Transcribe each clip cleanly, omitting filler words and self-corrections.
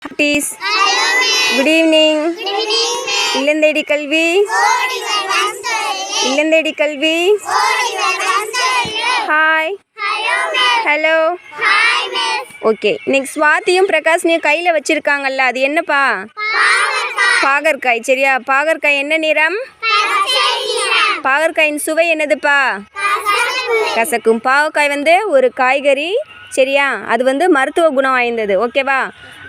Please. Good evening. இல்லந்தேடி கல்வி. இல்லந்தேடி கல்வி. Hi. Hello. Okay, இன்னைக்கு ஸ்வாதியும் பிரகாஷ்னியும் கையில் வச்சிருக்காங்கல்ல, அது என்னப்பா? பாகற்காய். சரியா? பாகற்காய் என்ன நிறம்? பாகற்காயின் சுவை என்னதுப்பா? கசக்கும். பாகற்காய் ஒரு காய்கறி. சரியா? அது மருத்துவ குணம் வாய்ந்தது. ஓகேவா?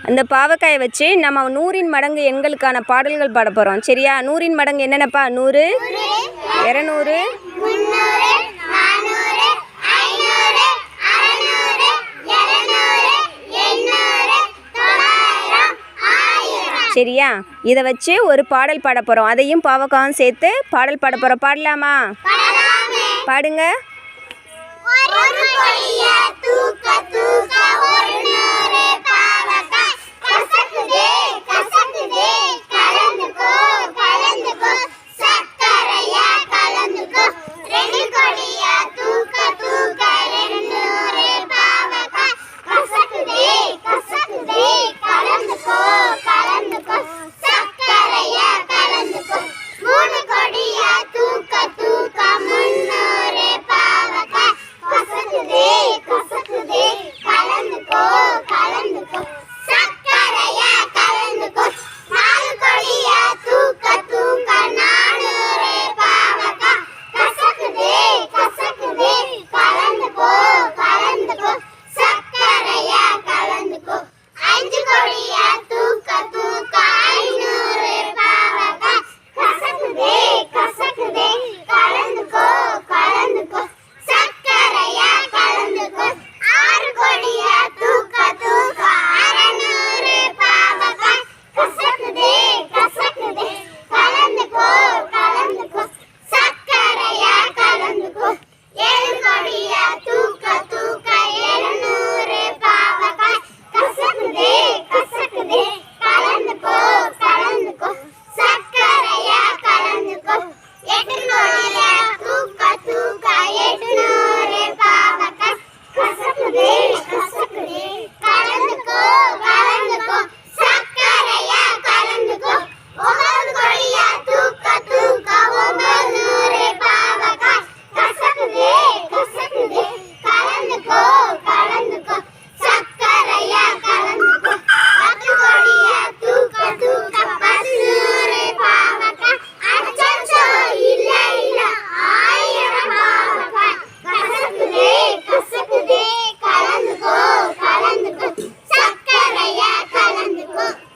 அந்த பாவக்காயை வச்சு நம்ம 100 மடங்கு எண்களுக்கான பாடல்கள் பாட போகிறோம். சரியா? 100 மடங்கு என்னென்னப்பா? 100, 200, 300. சரியா? இதை வச்சு ஒரு பாடல் பாட போகிறோம். அதையும் பாவக்காயும் சேர்த்து பாடல் பாட போகிறோம். பாடலாமா? பாடுங்க.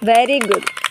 Very good.